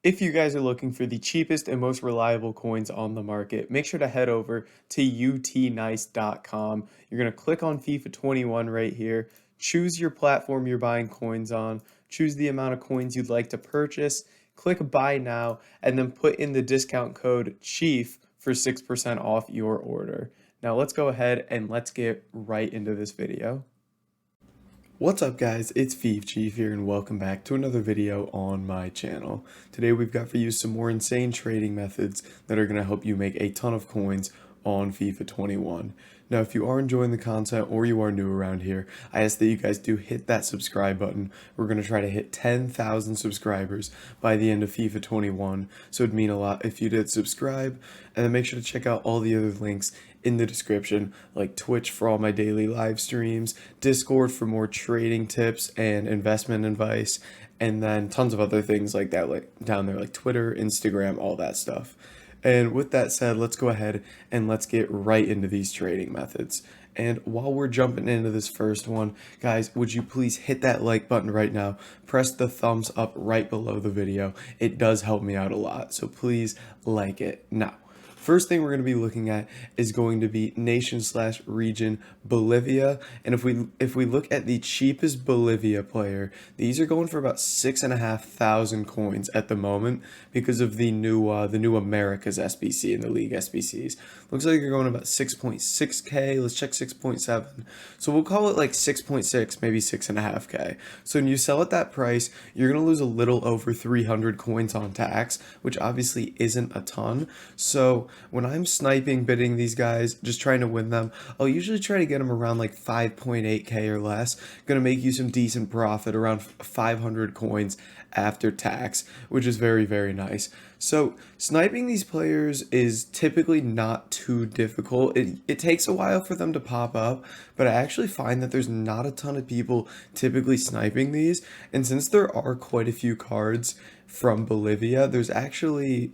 If you guys are looking for the cheapest and most reliable coins on the market, make sure to head over to utnice.com. You're going to click on FIFA 21 right here, choose your platform you're buying coins on, choose the amount of coins you'd like to purchase, click buy now, and then put in the discount code CHIEF for 6% off your order. Now let's go ahead and let's get right into this video. What's up guys, it's Fifa Chief here and welcome back to another video on my channel. Today we've got for you some more insane trading methods that are going to help you make a ton of coins on FIFA 21. Now if you are enjoying the content or you are new around here, I ask that you guys do hit that subscribe button. We're going to try to hit 10,000 subscribers by the end of FIFA 21, so it'd mean a lot if you did subscribe, and then make sure to check out all the other links in the description, like Twitch for all my daily live streams, Discord for more trading tips and investment advice, and then tons of other things like that, like down there, like Twitter, Instagram, all that stuff. And with that said, let's go ahead and let's get right into these trading methods. And while we're jumping into this first one, guys, would you please hit that like button right now? Press the thumbs up right below the video. It does help me out a lot, so please like it. Now, first thing we're going to be looking at is going to be nation/region Bolivia, and if we look at the cheapest Bolivia player, these are going for about 6,500 coins at the moment because of the new Americas SBC and the League SBCs. Looks like you're going about 6.6k. Let's check 6.7. So we'll call it like 6.6, maybe 6.5k. So when you sell at that price, you're gonna lose a little over 300 coins on tax, which obviously isn't a ton. So when I'm sniping bidding these guys, just trying to win them, I'll usually try to get them around like 5.8k or less. Gonna make you some decent profit, around 500 coins after tax, which is very, very nice. So sniping these players is typically not too difficult. It takes a while for them to pop up, but I actually find that there's not a ton of people typically sniping these. And since there are quite a few cards from Bolivia, there's actually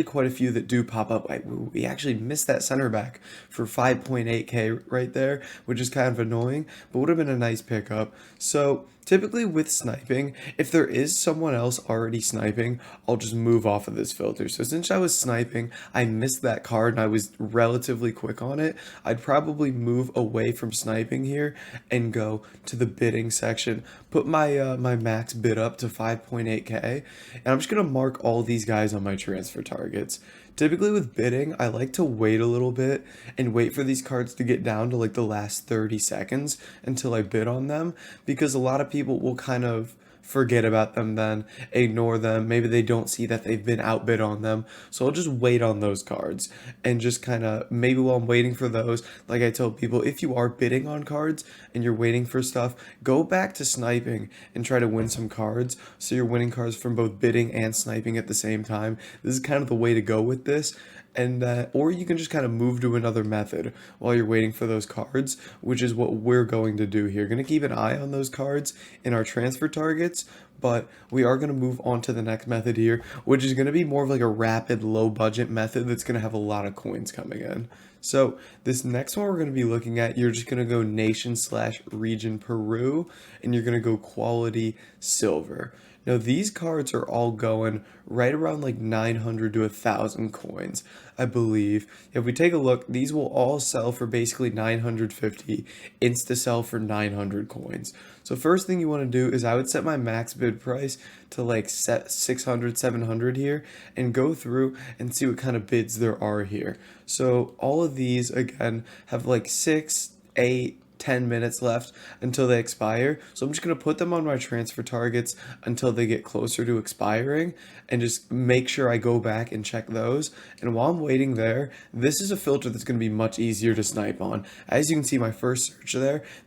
quite a few that do pop up. We actually missed that center back for 5.8k right there, which is kind of annoying, but would have been a nice pickup. So typically with sniping, if there is someone else already sniping, I'll just move off of this filter. So since I was sniping, I missed that card and I was relatively quick on it, I'd probably move away from sniping here and go to the bidding section, put my my max bid up to 5.8k, and I'm just gonna mark all these guys on my transfer targets. Typically with bidding, I like to wait a little bit and wait for these cards to get down to like the last 30 seconds until I bid on them, because a lot of people will kind of forget about them then, ignore them, maybe they don't see that they've been outbid on them. So I'll just wait on those cards and just kind of, maybe while I'm waiting for those, like I tell people, if you are bidding on cards and you're waiting for stuff, go back to sniping and try to win some cards so you're winning cards from both bidding and sniping at the same time. This is kind of the way to go with this. And or you can just kind of move to another method while you're waiting for those cards, which is what we're going to do here. Going to keep an eye on those cards in our transfer targets, but we are going to move on to the next method here, which is going to be more of like a rapid, low budget method that's going to have a lot of coins coming in. So this next one we're going to be looking at, you're just going to go nation/region Peru, and you're going to go quality silver. Now these cards are all going right around like 900 to 1,000 coins, I believe. If we take a look, these will all sell for basically 950, insta sell for 900 coins. So first thing you want to do is I would set my max bid price to like set 600, 700 here, and go through and see what kind of bids there are here. So all of these again have like 6, 8, 10 minutes left until they expire. So I'm just going to put them on my transfer targets until they get closer to expiring and just make sure I go back and check those. And while I'm waiting there, this is a filter that's going to be much easier to snipe on. As you can see, my first search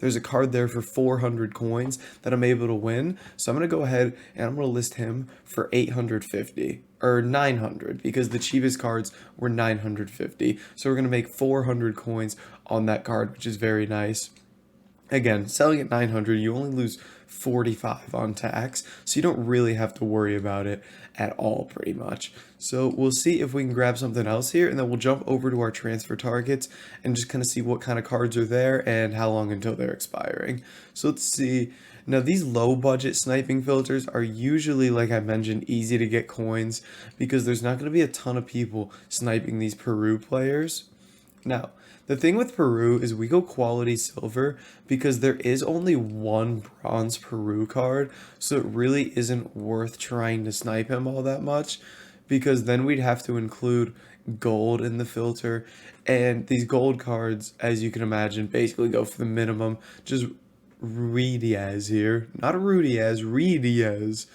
there's a card there for 400 coins that I'm able to win. So I'm going to go ahead and I'm going to list him for 850. Or 900, because the cheapest cards were 950. So we're going to make 400 coins on that card, which is very nice. Again, selling at 900, you only lose 45 on tax, so you don't really have to worry about it at all, pretty much. So we'll see if we can grab something else here, and then we'll jump over to our transfer targets and just kind of see what kind of cards are there and how long until they're expiring. So let's see. Now, these low budget sniping filters are usually, like I mentioned, easy to get coins because there's not going to be a ton of people sniping these Peru players. Now, the thing with Peru is we go quality silver because there is only one bronze Peru card, so it really isn't worth trying to snipe him all that much because then we'd have to include gold in the filter. And these gold cards, as you can imagine, basically go for the minimum. Just Diaz here. Not a Rudiaz, Diaz.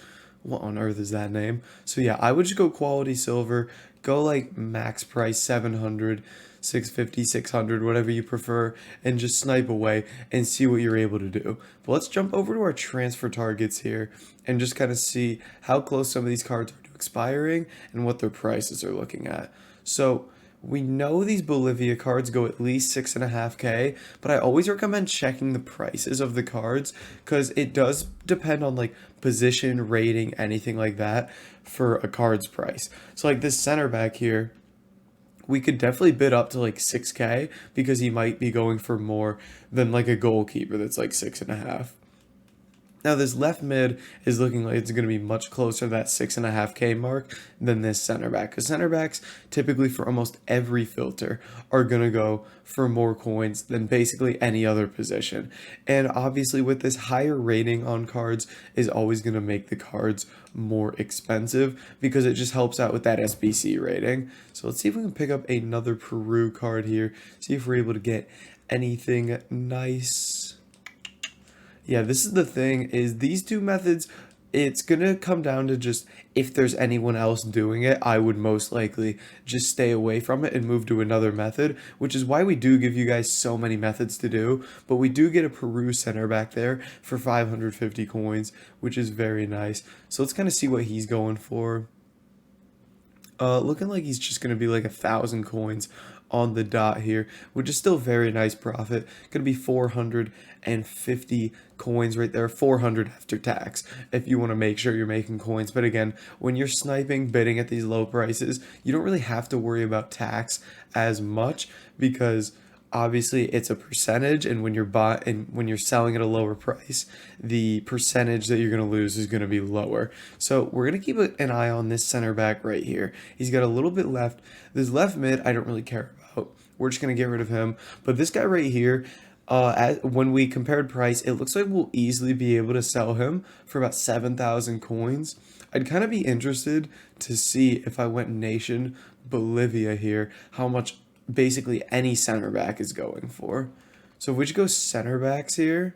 What on earth is that name? So yeah, I would just go quality silver. Go like max price 700, 650, 600, whatever you prefer, and just snipe away and see what you're able to do. But let's jump over to our transfer targets here and just kind of see how close some of these cards are to expiring and what their prices are looking at. So we know these Bolivia cards go at least 6.5K, but I always recommend checking the prices of the cards because it does depend on like position, rating, anything like that for a card's price. So like this center back here, we could definitely bid up to like 6K because he might be going for more than like a goalkeeper that's like 6.5. Now this left mid is looking like it's going to be much closer to that 6.5K mark than this center back. Because center backs typically for almost every filter are going to go for more coins than basically any other position. And obviously with this higher rating on cards is always going to make the cards more expensive because it just helps out with that SBC rating. So let's see if we can pick up another Peru card here. See if we're able to get anything nice. Yeah, this is the thing, is these two methods, it's going to come down to just if there's anyone else doing it, I would most likely just stay away from it and move to another method, which is why we do give you guys so many methods to do. But we do get a Peru center back there for 550 coins, which is very nice. So let's kind of see what he's going for. Looking like he's just going to be like 1,000 coins on the dot here, which is still very nice profit. Going to be 450 coins right there, 400 after tax if you want to make sure you're making coins. But again, when you're sniping, bidding at these low prices, you don't really have to worry about tax as much because obviously it's a percentage, and when you're selling at a lower price, the percentage that you're going to lose is going to be lower. So we're going to keep an eye on this center back right here. He's got a little bit left. This left mid I don't really care about. We're just going to get rid of him. But this guy right here, when we compared price, it looks like we'll easily be able to sell him for about 7,000 coins. I'd kind of be interested to see if I went nation Bolivia here, how much basically any center back is going for. So if we just go center backs here,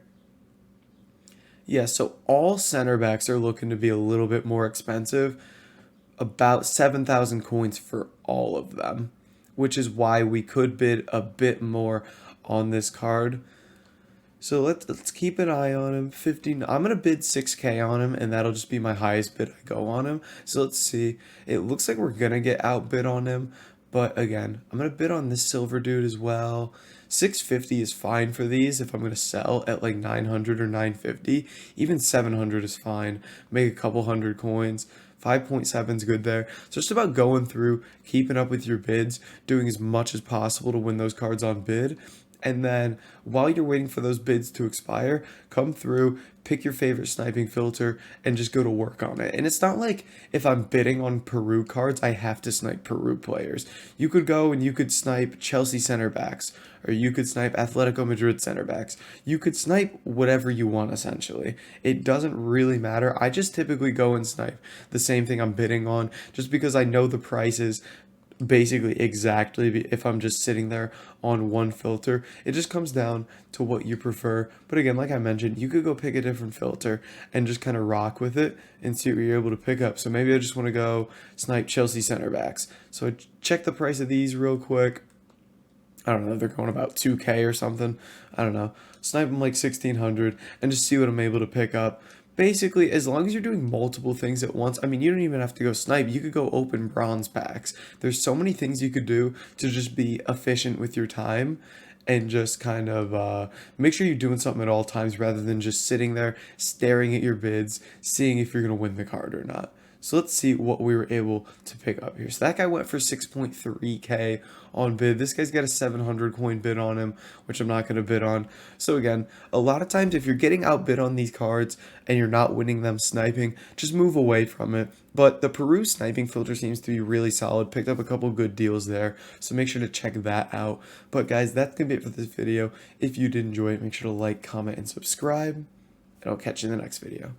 yeah, so all center backs are looking to be a little bit more expensive, about 7,000 coins for all of them, which is why we could bid a bit more on this card. So let's keep an eye on him. 15. I'm gonna bid 6K on him, and that'll just be my highest bid I go on him. So let's see. It looks like we're gonna get outbid on him, but again, I'm gonna bid on this silver dude as well. 650 is fine for these if I'm gonna sell at like 900 or 950. Even 700 is fine. Make a couple hundred coins. 5.7 is good there. So just about going through, keeping up with your bids, doing as much as possible to win those cards on bid. And then while you're waiting for those bids to expire, come through, pick your favorite sniping filter, and just go to work on it. And it's not like if I'm bidding on Peru cards, I have to snipe Peru players. You could go and you could snipe Chelsea center backs, or you could snipe Atletico Madrid center backs. You could snipe whatever you want, essentially. It doesn't really matter. I just typically go and snipe the same thing I'm bidding on, just because I know the prices basically exactly if I'm just sitting there on one filter. It just comes down to what you prefer. But again, like I mentioned, you could go pick a different filter and just kind of rock with it and see what you're able to pick up. So maybe I just want to go snipe Chelsea center backs. So check the price of these real quick. I don't know, they're going about 2K or something. I don't know. Snipe them like 1,600 and just see what I'm able to pick up. Basically, as long as you're doing multiple things at once, I mean, you don't even have to go snipe. You could go open bronze packs. There's so many things you could do to just be efficient with your time and just kind of make sure you're doing something at all times rather than just sitting there staring at your bids, seeing if you're going to win the card or not. So let's see what we were able to pick up here. So that guy went for 6.3k on bid. This guy's got a 700 coin bid on him, which I'm not going to bid on. So again, a lot of times if you're getting outbid on these cards and you're not winning them sniping, just move away from it. But the Peru sniping filter seems to be really solid. Picked up a couple good deals there, so make sure to check that out. But guys, that's going to be it for this video. If you did enjoy it, make sure to like, comment, and subscribe, and I'll catch you in the next video.